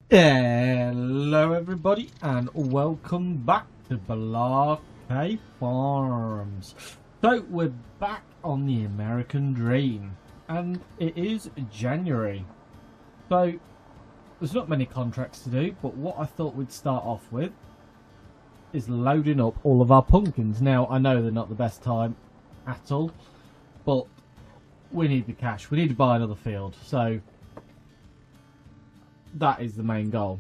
Hello everybody and welcome back to Balake Farms. So we're back on the American Dream and it is January. So there's not many contracts to do, but what I thought we'd start off with is loading up all of our pumpkins. Now I know they're not the best time at all, but we need the cash. We need to buy another field. So that is the main goal.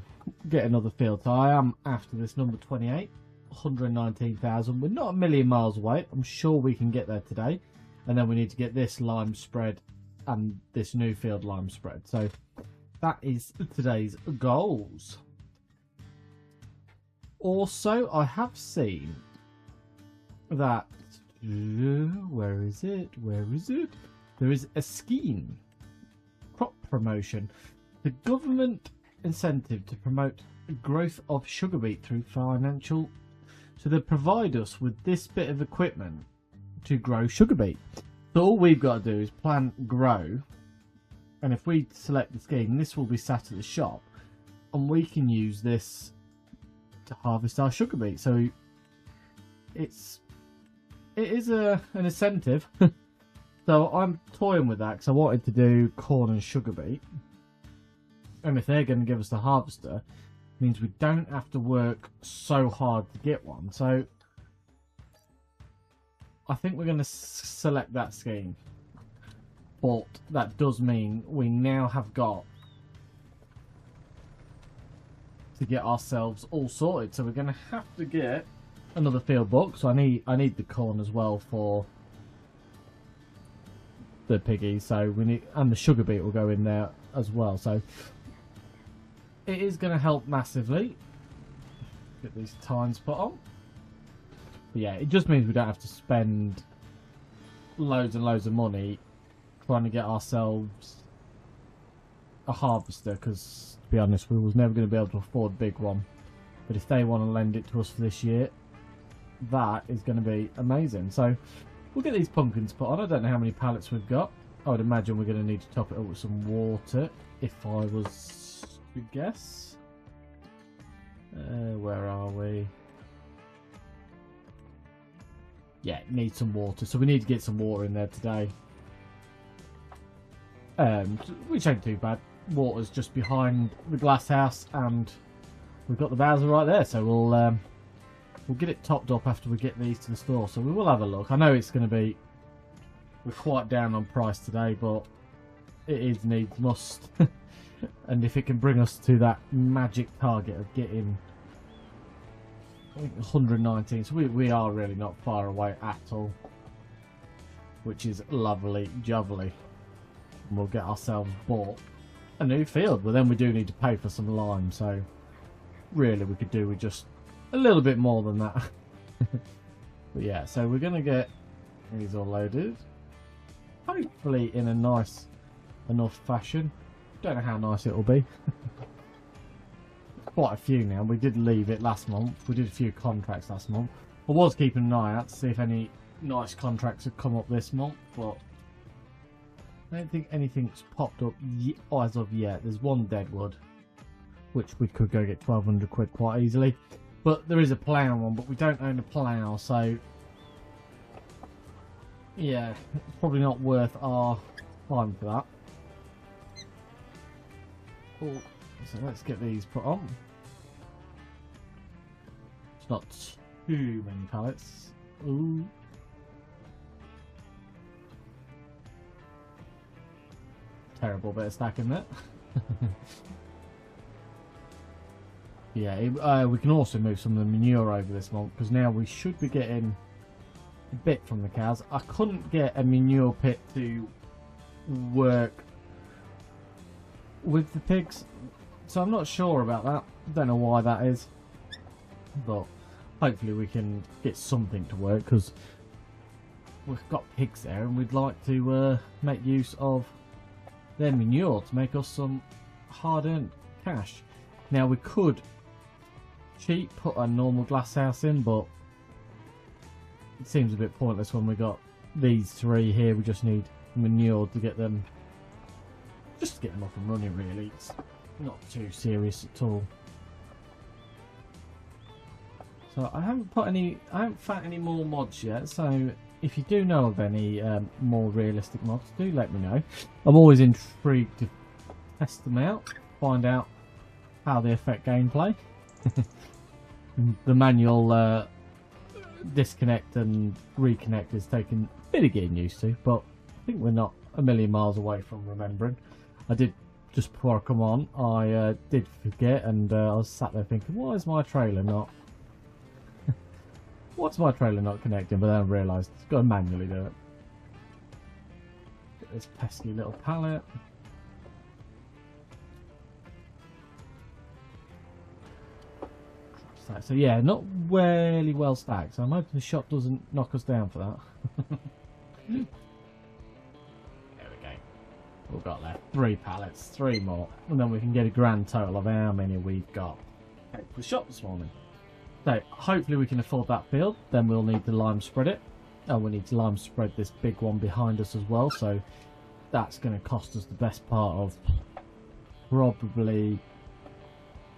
Get another field. So I am after this number 28, 119,000. We're not a million miles away. I'm sure we can get there today. And then we need to get this lime spread and this new field lime spread. So that is today's goals. Also, I have seen that where is it? There is a scheme, crop promotion. The government incentive to promote growth of sugar beet through financial. So they provide us with this bit of equipment to grow sugar beet. So all we've got to do is plant, grow, and if we select the scheme, this will be sat at the shop, and we can use this to harvest our sugar beet. So it is an incentive. So I'm toying with that because I wanted to do corn and sugar beet. And if they're going to give us the harvester, it means we don't have to work so hard to get one. So I think we're going to select that scheme. But that does mean we now have got to get ourselves all sorted. So we're going to have to get another field book. So I need the corn as well for the piggies. So we need, and the sugar beet will go in there as well. So it is going to help massively. Get these tines put on. But yeah, it just means we don't have to spend loads and loads of money trying to get ourselves a harvester, because to be honest, we was never going to be able to afford a big one. But if they want to lend it to us for this year, that is going to be amazing. So we'll get these pumpkins put on. I don't know how many pallets we've got. I would imagine we're going to need to top it up with some water if I was to guess. Where are we? Yeah, need some water. So we need to get some water in there today. Which ain't too bad. Water's just behind the glass house, and we've got the Bowser right there. So we'll get it topped up after we get these to the store. So we will have a look. I know it's going to be, we're quite down on price today, but it is needs must. And if it can bring us to that magic target of getting, I think, 119, so we are really not far away at all, which is lovely jubbly. And we'll get ourselves bought a new field, but then we do need to pay for some lime, so really we could do with just a little bit more than that. But yeah, so we're going to get these all loaded, hopefully in a nice enough fashion. Don't know how nice it'll be. Quite a few now. We did leave it last month. We did a few contracts last month. I was keeping an eye out to see if any nice contracts had come up this month, but I don't think anything's popped up as of yet. There's one deadwood, which we could go get 1,200 quid quite easily. But there is a plough one, but we don't own a plough, so yeah, it's probably not worth our time for that. Oh, so let's get these put on. It's not too many pallets. Ooh. Terrible bit of stacking there. Yeah, we can also move some of the manure over this month, because now we should be getting a bit from the cows. I couldn't get a manure pit to work with the pigs, so I'm not sure about that. Don't know why that is, but hopefully we can get something to work, because we've got pigs there and we'd like to make use of their manure to make us some hard-earned cash. Now we could cheap put a normal glass house in, but it seems a bit pointless when we got these three here. We just need manure to get them, just to get them up and running really. not too serious at all. So I haven't found any more mods yet, so if you do know of any more realistic mods, do let me know. I'm always intrigued to test them out, find out how they affect gameplay. The manual disconnect and reconnect is taking a bit of getting used to, but I think we're not a million miles away from remembering. I did, just before I come on, I did forget, and I was sat there thinking, why is my trailer not... What's my trailer not connecting? But then I realised it's got to manually do it. Get this pesky little pallet. So yeah, not really well stacked. So I'm hoping the shop doesn't knock us down for that. There we go. We've got left 3 pallets, 3 more, and then we can get a grand total of how many we've got. Okay, the shop this morning. So hopefully we can afford that field. Then we'll need to lime spread it. Oh, we need to lime spread this big one behind us as well. So that's going to cost us the best part of probably,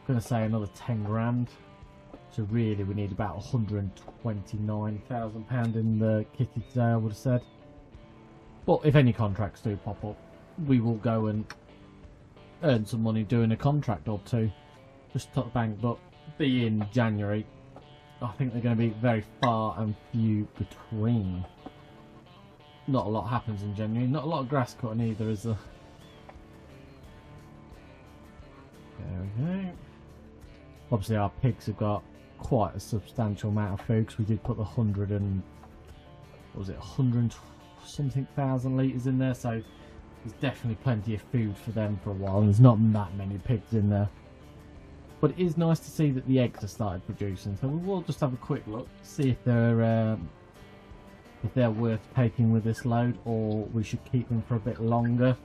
going to say, another 10 grand. So really we need about £129,000 in the kitty today, I would have said. But if any contracts do pop up, we will go and earn some money doing a contract or two. Just to the bank, but being January, I think they're going to be very far and few between. Not a lot happens in January. Not a lot of grass cutting either, is there? There we go. Obviously our pigs have got quite a substantial amount of food, because we did put the 100 and... what was it? 100 something thousand litres in there, so there's definitely plenty of food for them for a while, and there's not that many pigs in there. But it is nice to see that the eggs have started producing, so we will just have a quick look, see if they're worth taking with this load, or we should keep them for a bit longer.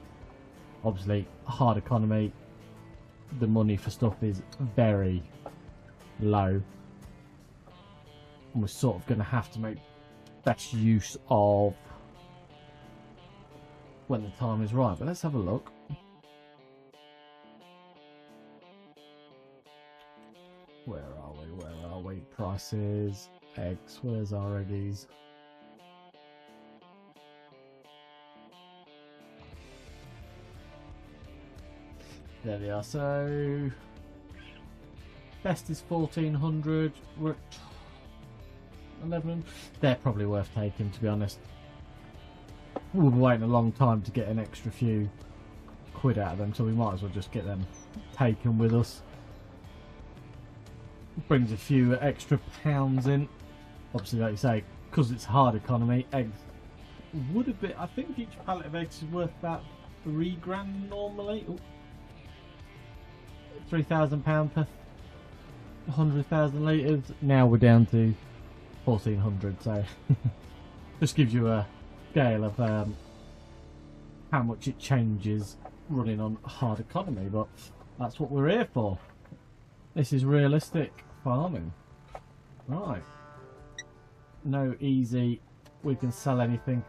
Obviously, hard economy, the money for stuff is very low, and we're sort of going to have to make best use of when the time is right. But let's have a look. Where are we? Where are we? Prices, eggs. Where's our eggies? There they are. So best is 1400. We're at 11. They're probably worth taking, to be honest. We'll be waiting a long time to get an extra few quid out of them, so we might as well just get them taken with us. Brings a few extra pounds in. Obviously, like you say, because it's hard economy, eggs would have been... I think each pallet of eggs is worth about 3 grand normally. £3,000 per 100,000 litres. Now we're down to 1,400, so just gives you a scale of how much it changes running on hard economy, but that's what we're here for. This is realistic farming. Right. No easy. We can sell anything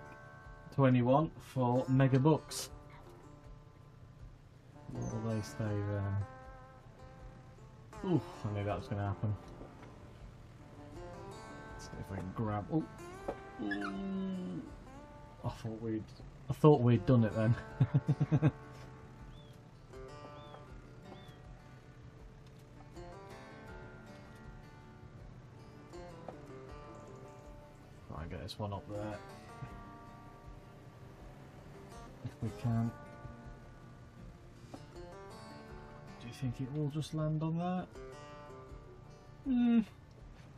to anyone for mega bucks. Will they stay there? Oof, I knew that was going to happen. Let's see if I can grab... Oh. I thought we'd done it then. Right, get this one up there. If we can. Do you think it will just land on that?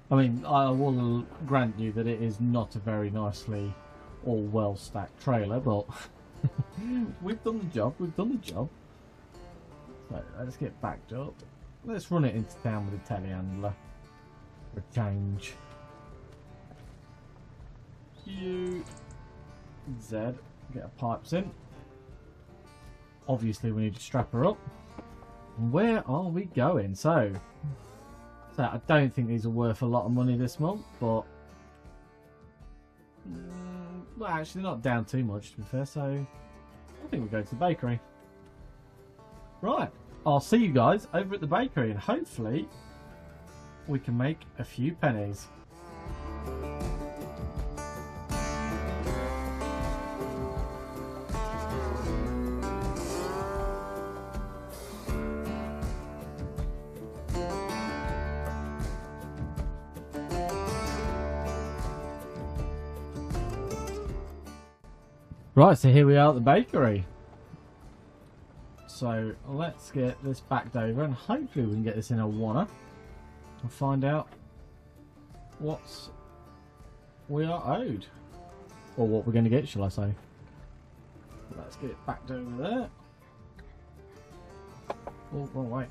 I mean, I will grant you that it is not a very nicely or well stacked trailer, but we've done the job. We've done the job. So let's get backed up. Let's run it into town with a telehandler for a change. Q Z, get our pipes in. Obviously, we need to strap her up. Where are we going? So I don't think these are worth a lot of money this month, but well, actually not down too much, to be fair. So I think we'll go to the bakery. Right, I'll see you guys over at the bakery, and hopefully we can make a few pennies. Right, so here we are at the bakery. So let's get this backed over and hopefully we can get this in a wanna and find out what we are owed. Or what we're going to get, shall I say. Let's get it backed over there. Oh, wrong way.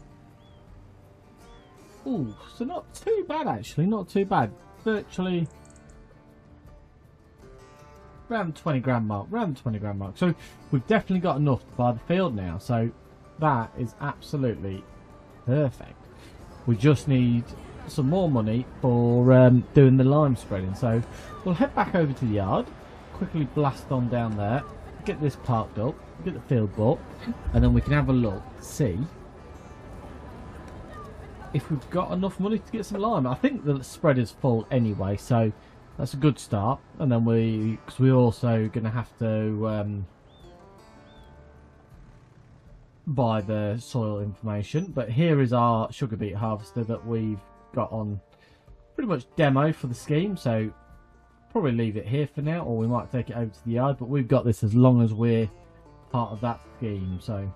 Ooh, so not too bad actually, not too bad. Virtually around 20 grand mark, so we've definitely got enough to buy the field now, so that is absolutely perfect. We just need some more money for doing the lime spreading, so we'll head back over to the yard, quickly blast on down there, get this parked up, get the field bought, and then we can have a look, see if we've got enough money to get some lime. I think the spread is full anyway, so that's a good start. And then because we're also going to have to buy the soil information. But here is our sugar beet harvester that we've got on pretty much demo for the scheme. So probably leave it here for now, or we might take it over to the yard. But we've got this as long as we're part of that scheme. So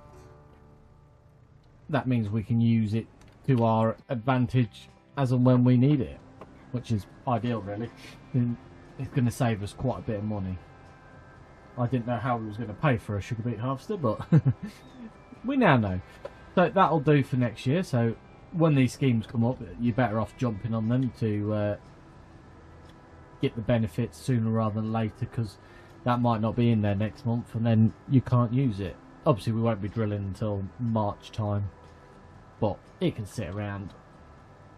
that means we can use it to our advantage as and when we need it, which is ideal really. It's going to save us quite a bit of money. I didn't know how we was going to pay for a sugar beet harvester, but we now know. So that'll do for next year. So when these schemes come up, you're better off jumping on them to get the benefits sooner rather than later, because that might not be in there next month and then you can't use it. Obviously we won't be drilling until March time, but it can sit around.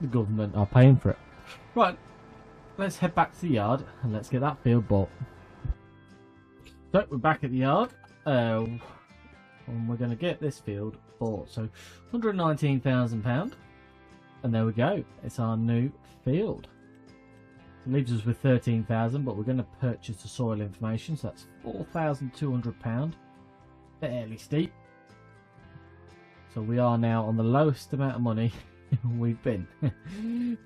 The government are paying for it. Right, let's head back to the yard and let's get that field bought. So we're back at the yard and we're going to get this field bought. So £119,000, and there we go, it's our new field. It leaves us with 13,000, but we're going to purchase the soil information, so that's £4,200, fairly steep. So we are now on the lowest amount of money we've been.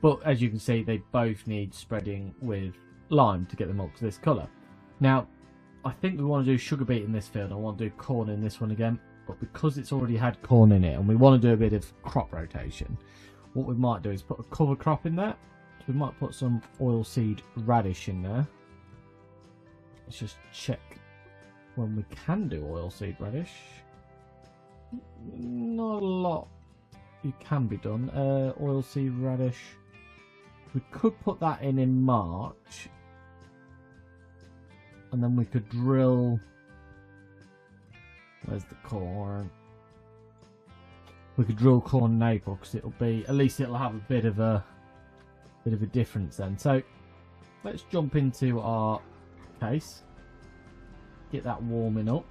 But as you can see, they both need spreading with lime to get them up to this colour. Now I think we want to do sugar beet in this field. I want to do corn in this one again, but because it's already had corn in it and we want to do a bit of crop rotation, what we might do is put a cover crop in there. So we might put some oilseed radish in there. Let's just check when we can do oilseed radish. Not a lot it can be done. Oilseed radish, we could put that in March, and then we could drill. Where's the corn? We could drill corn in April, because it'll be, at least it'll have a bit of a difference then. So let's jump into our case, get that warming up.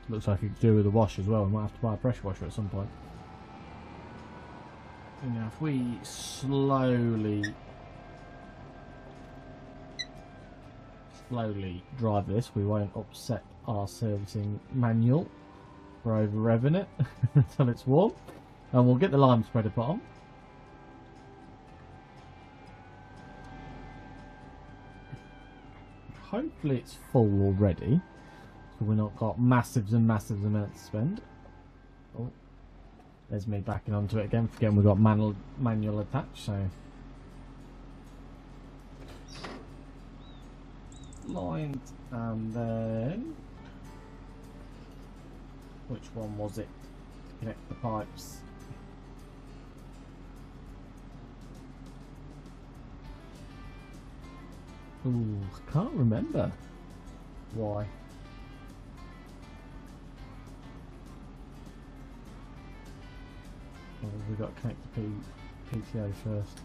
Looks like it could do with a wash as well. We might have to buy a pressure washer at some point. Now if we slowly drive this, we won't upset our servicing manual for over revving it until it's warm. And we'll get the lime spreader put on. Hopefully it's full already, so we're not got massive amounts to spend. Oh, there's me backing onto it again, forgetting we've got manual attached. So lined, and then which one was it to connect the pipes? Ooh, I can't remember why. Well, we've got to connect the PTO first.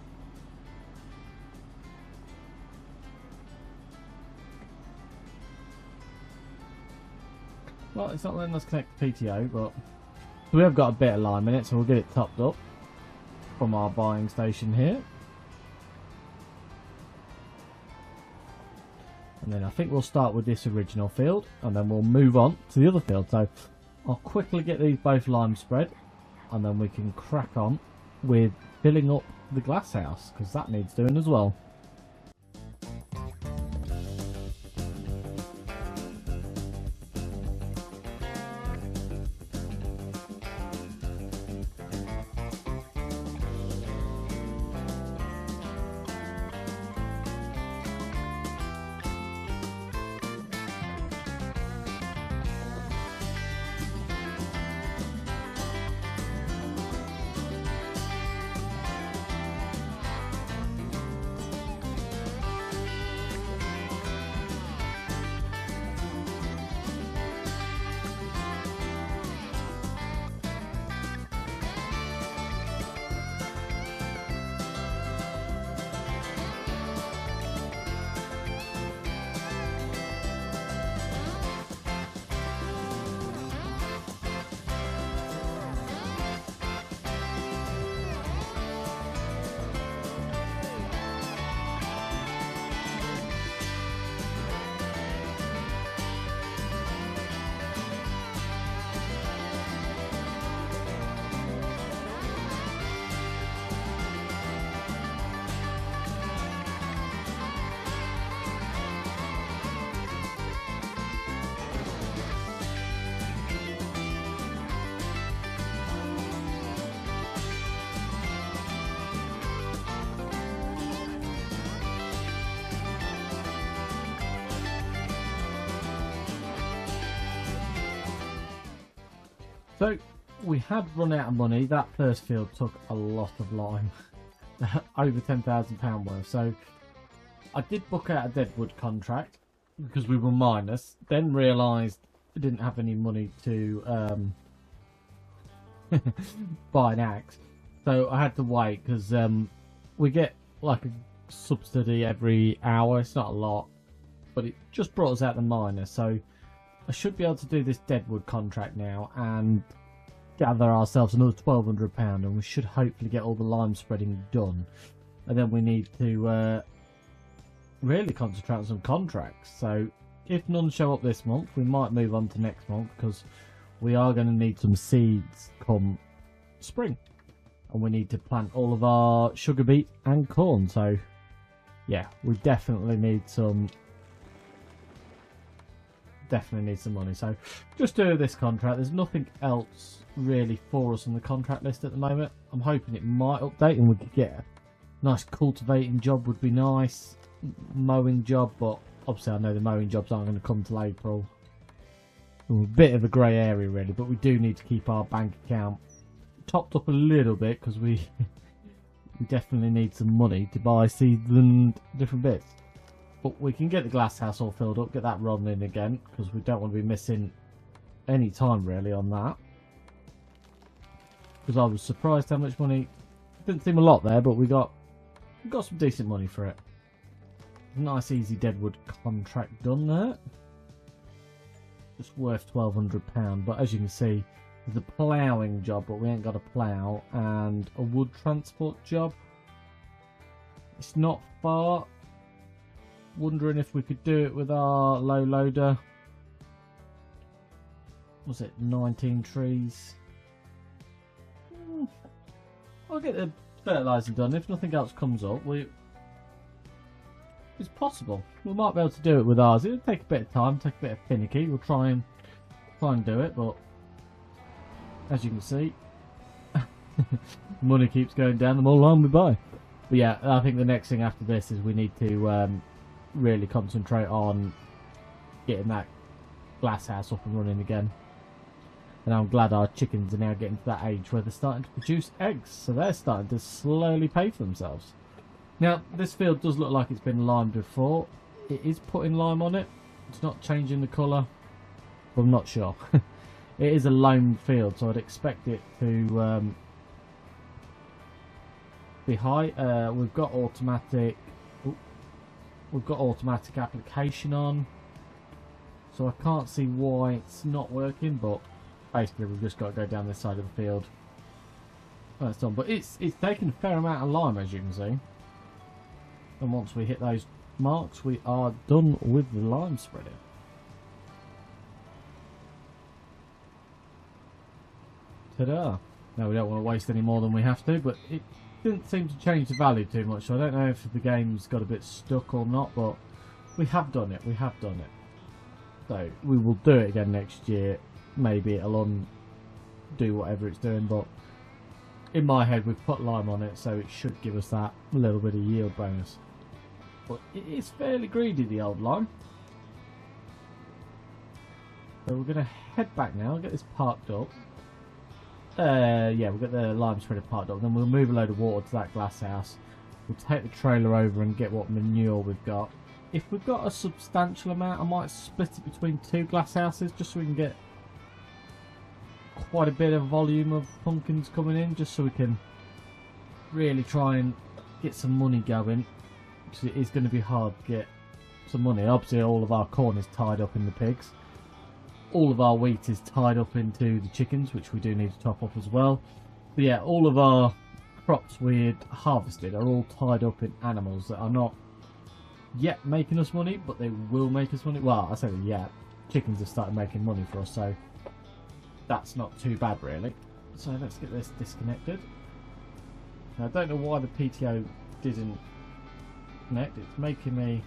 Well, it's not letting us connect the PTO, but we have got a bit of lime in it, so we'll get it topped up from our buying station here. And then I think we'll start with this original field, and then we'll move on to the other field. So I'll quickly get these both lime spread, and then we can crack on with filling up the glass house, because that needs doing as well. So we had run out of money. That first field took a lot of lime, over £10,000 worth. So I did book out a deadwood contract because we were minus. Then realised we didn't have any money to buy an axe, so I had to wait because we get like a subsidy every hour. It's not a lot, but it just brought us out the minus. So I should be able to do this deadwood contract now and gather ourselves another £1,200, and we should hopefully get all the lime spreading done. And then we need to really concentrate on some contracts. So if none show up this month, we might move on to next month, because we are going to need some seeds come spring, and we need to plant all of our sugar beet and corn. So yeah, we definitely need some money. So just do this contract. There's nothing else really for us on the contract list at the moment. I'm hoping it might update and we could get a nice cultivating job. Would be nice, mowing job, but obviously I know the mowing jobs aren't going to come till April. A bit of a grey area really, but we do need to keep our bank account topped up a little bit, because we definitely need some money to buy seeds and different bits. But we can get the glass house all filled up, get that running again, because we don't want to be missing any time really on that. Because I was surprised how much money. Didn't seem a lot there, but we got some decent money for it. Nice easy deadwood contract done there. Just worth £1,200. But as you can see, there's a ploughing job, but we ain't got a plough, and a wood transport job. It's not far. Wondering if we could do it with our low loader. Was it 19 trees? I'll get the fertilizer done. If nothing else comes up, it's possible. We might be able to do it with ours. It'll take a bit of time, take a bit of finicky. We'll try and do it, but as you can see, money keeps going down the more lime we buy. But yeah, I think the next thing after this is we need to really concentrate on getting that glass house up and running again. And I'm glad our chickens are now getting to that age where they're starting to produce eggs, so they're starting to slowly pay for themselves. Now this field does look like it's been limed before. It is putting lime on it. It's not changing the colour, but I'm not sure. It is a loamed field, so I'd expect it to be high. We've got automatic application on, So I can't see why it's not working, but basically we've just got to go down this side of the field. That's done, but it's taken a fair amount of lime, as you can see. And once we hit those marks, we are done with the lime spreading. Ta-da! Now we don't want to waste any more than we have to, but it didn't seem to change the value too much, so I don't know if the game's got a bit stuck or not, but we have done it, So we will do it again next year. Maybe it'll undo whatever it's doing, but in my head we've put lime on it, so it should give us that little bit of yield bonus. But it is fairly greedy, the old lime. So we're going to head back now, get this parked up. Yeah, we'll get the lime spreader parked up, then we'll move a load of water to that glass house. We'll take the trailer over and get what manure we've got. If we've got a substantial amount, I might split it between 2 glass houses just so we can get quite a bit of volume of pumpkins coming in, just so we can really try and get some money going, because it is going to be hard to get some money. Obviously all of our corn is tied up in the pigs. All of our wheat is tied up into the chickens, which we do need to top up as well. But yeah, all of our crops we had harvested are all tied up in animals that are not yet making us money, but they will make us money. Well, I say yeah, chickens have started making money for us, so that's not too bad really. So let's get this disconnected. Now, I don't know why the PTO didn't connect. It's making me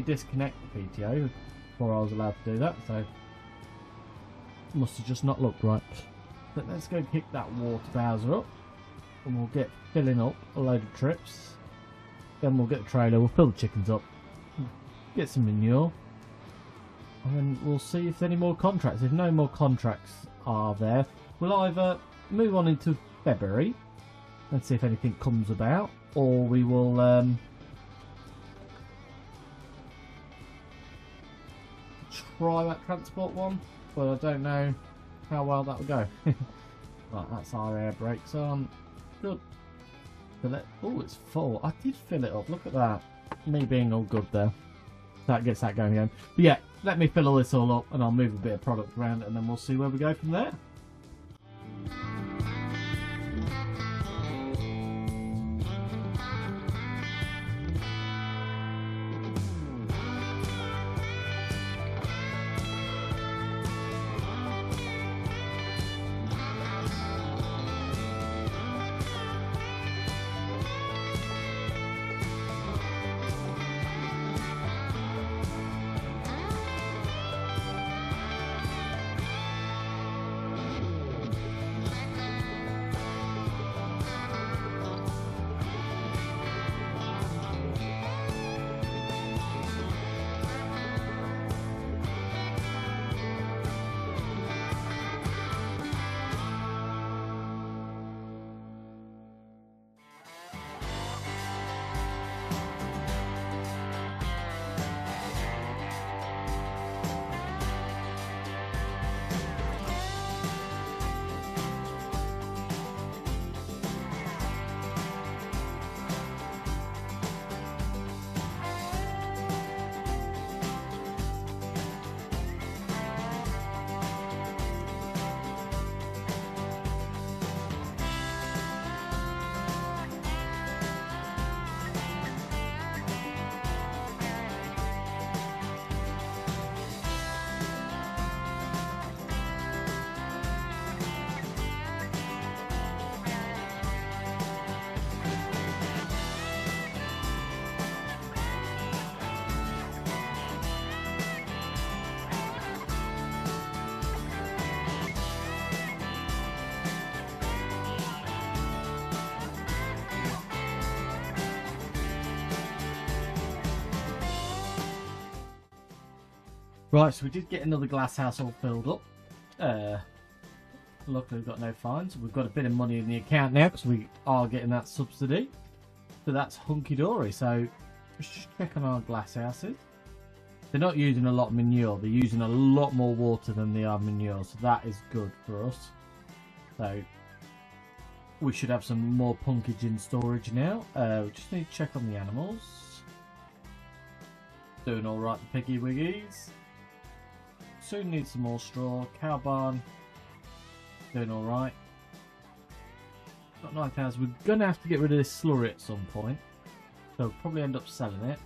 disconnect the PTO before I was allowed to do that, so must have just not looked right. But let's go pick that water bowser up, and we'll get filling up a load of trips. Then we'll get the trailer, we'll fill the chickens up, get some manure, and then we'll see if there's any more contracts. If no more contracts are there, we'll either move on into February and see if anything comes about, or we will try that transport one, but I don't know how well that will go. Right, that's our air brakes on. Good. Fill it. Oh, it's full. I did fill it up. Look at that. Me being all good there. That gets that going again. But yeah, let me fill all this all up and I'll move a bit of product around and then we'll see where we go from there. Right, so we did get another glass house all filled up. Luckily we've got no fines. We've got a bit of money in the account now because we are getting that subsidy. So that's hunky-dory. So let's just check on our glass houses. They're not using a lot of manure. They're using a lot more water than they are manure. So that is good for us. So we should have some more punkage in storage now. We just need to check on the animals. doing alright, the piggy wiggies. Soon need some more straw. Cow barn, doing alright. Got 9,000. We're going to have to get rid of this slurry at some point. So we'll probably end up selling it.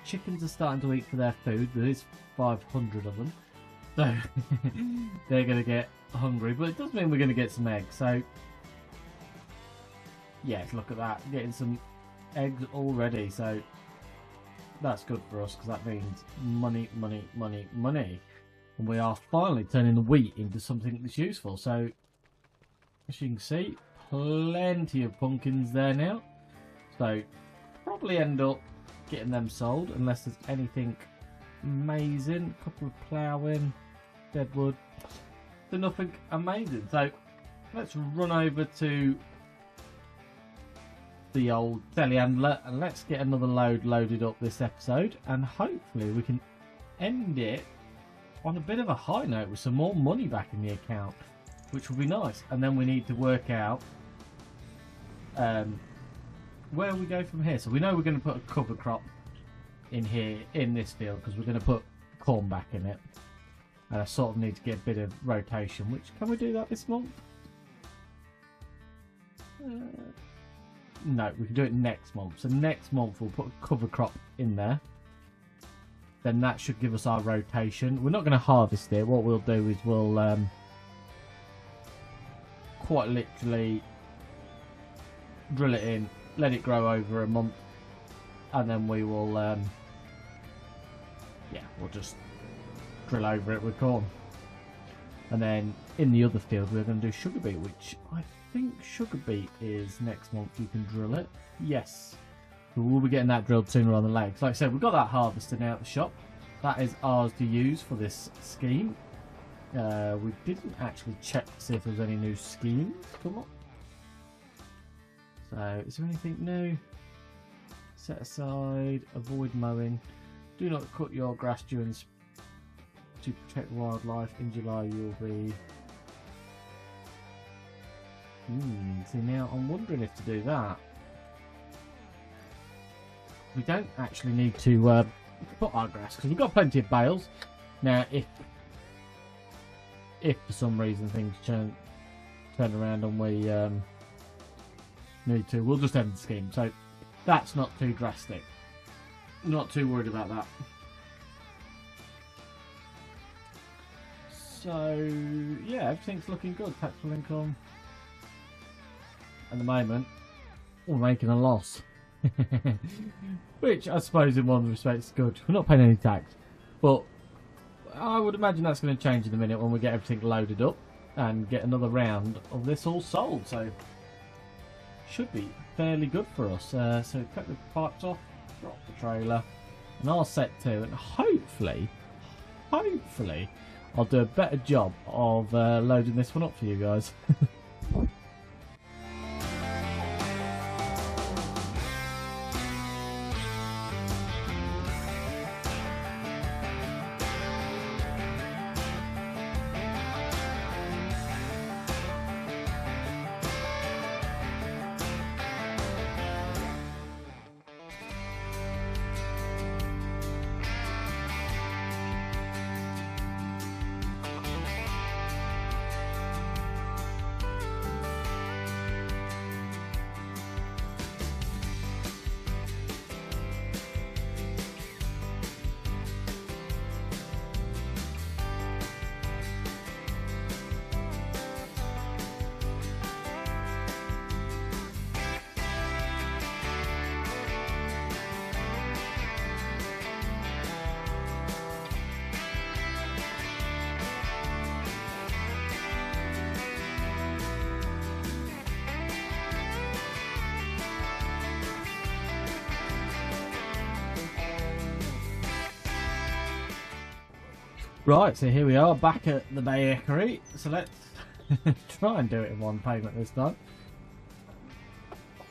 Chickens are starting to eat for their food. There is 500 of them. So they're going to get hungry. But it does mean we're going to get some eggs. So yes, look at that. Getting some eggs already. So that's good for us because that means money, money, money, money. And we are finally turning the wheat into something that's useful. So as you can see, plenty of pumpkins there now. So probably end up getting them sold unless there's anything amazing. A couple of ploughing, deadwood. So nothing amazing. So let's run over to the old telehandler and let's get another load loaded up this episode, and hopefully we can end it on a bit of a high note with some more money back in the account, which will be nice. And then we need to work out where we go from here. So we know we're going to put a cover crop in here in this field because we're going to put corn back in it, and I sort of need to get a bit of rotation. Which, can we do that this month? No, we can do it next month. So next month we'll put a cover crop in there. Then that should give us our rotation. We're not going to harvest it. What we'll do is we'll quite literally drill it in, let it grow over a month, and then we will yeah, we'll just drill over it with corn. And then in the other field we're going to do sugar beet, which I think sugar beet is next month. You can drill it. Yes, we'll be getting that drilled sooner rather than later. Like I said, we've got that harvester now at the shop. That is ours to use for this scheme. We didn't actually check to see if there was any new schemes come up. So, is there anything new? Set aside, avoid mowing. Do not cut your grass during to protect wildlife. In July you'll be... see, now I'm wondering if to do that. We don't actually need to put our grass because we've got plenty of bales. Now, if for some reason things turn around and we need to, we'll just end the scheme. So that's not too drastic. Not too worried about that. So yeah, everything's looking good. Taxable income. At the moment, we're making a loss. Which I suppose in one respect is good. We're not paying any tax. But I would imagine that's going to change in a minute when we get everything loaded up and get another round of this all sold. So should be fairly good for us. So cut the pipes off, drop the trailer, and I'll set to, and hopefully I'll do a better job of loading this one up for you guys. Right, so here we are back at the bakery. So let's try and do it in one payment this time.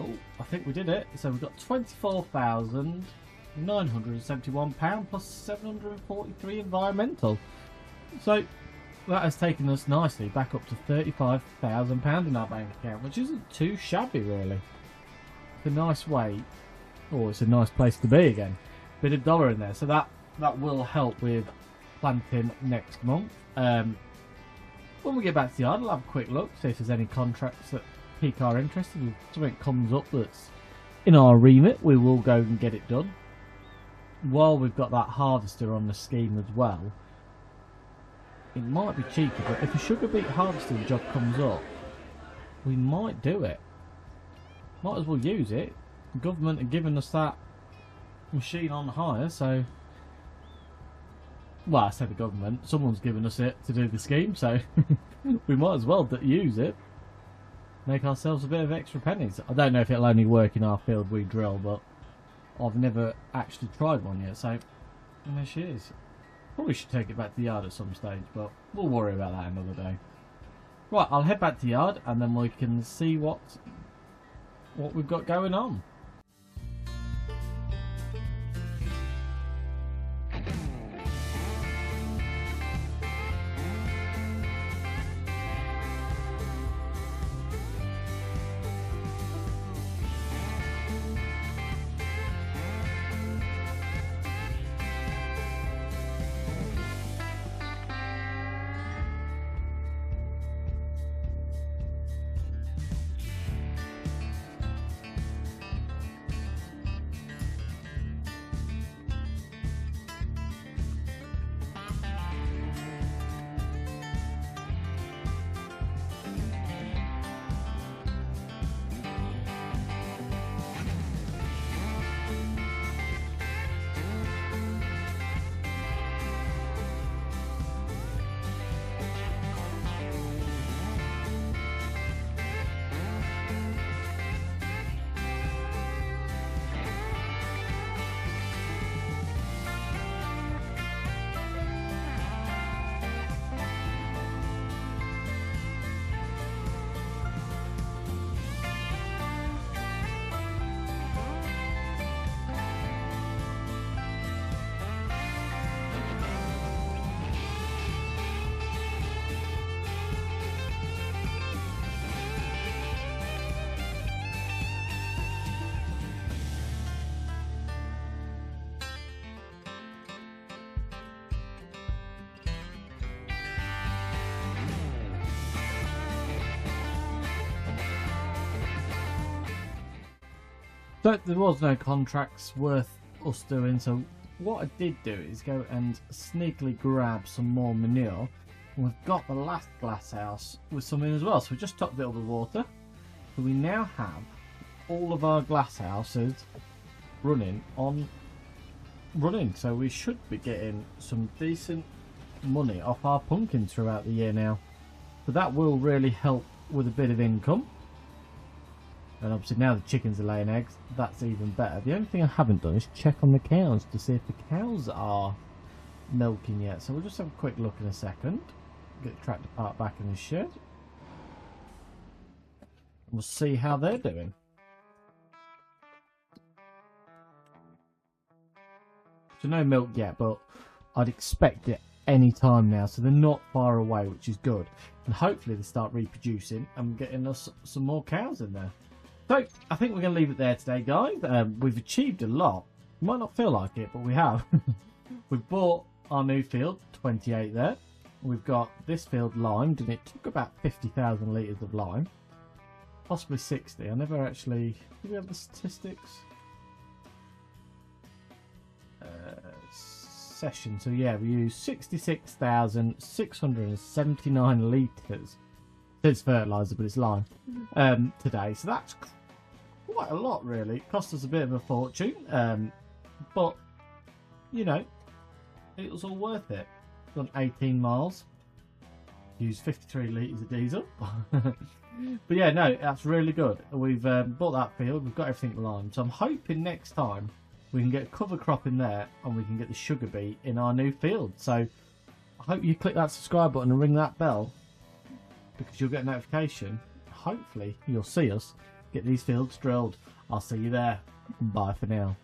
Oh, I think we did it. So we've got £24,971 plus 743 environmental. So that has taken us nicely back up to £35,000 in our bank account, which isn't too shabby really. It's a nice way. Oh, it's a nice place to be again. Bit of dollar in there. So that that will help with planting next month. When we get back to the yard, I'll have a quick look, see if there's any contracts that pique our interest. If something comes up that's in our remit, we will go and get it done. While we've got that harvester on the scheme as well, it might be cheeky, but if a sugar beet harvesting job comes up, we might do it. Might as well use it. The government are giving us that machine on hire, so... Well, I say the government. Someone's given us it to do the scheme, so we might as well use it. Make ourselves a bit of extra pennies. I don't know if it'll only work in our field we drill, but I've never actually tried one yet, so... And there she is. Probably should take it back to the yard at some stage, but we'll worry about that another day. Right, I'll head back to the yard and then we can see what we've got going on. So there was no contracts worth us doing, so what I did do is go and sneakily grab some more manure. And we've got the last glass house with some in as well, so we just topped it up with water. So we now have all of our glass houses running, so we should be getting some decent money off our pumpkins throughout the year now. So that will really help with a bit of income. And obviously now the chickens are laying eggs, that's even better. The only thing I haven't done is check on the cows to see if the cows are milking yet. So we'll just have a quick look in a second. Get the tractor parked back in the shed. We'll see how they're doing. So no milk yet, but I'd expect it any time now. So they're not far away, which is good. And hopefully they start reproducing and getting us some more cows in there. So, I think we're going to leave it there today, guys. We've achieved a lot. You might not feel like it, but we have. We've bought our new field, 28 there. We've got this field limed, and it took about 50,000 litres of lime. Possibly 60. I never actually... Do we have the statistics? Session. So, yeah, we used 66,679 litres. It's fertiliser, but it's lime today. So that's quite a lot, really. It cost us a bit of a fortune, but you know, it was all worth it. Done 18 miles, used 53 litres of diesel. But yeah, no, that's really good. We've bought that field, we've got everything limed, so I'm hoping next time we can get a cover crop in there and we can get the sugar beet in our new field. So I hope you click that subscribe button and ring that bell, because you'll get a notification. Hopefully you'll see us get these fields drilled. I'll see you there. Bye for now.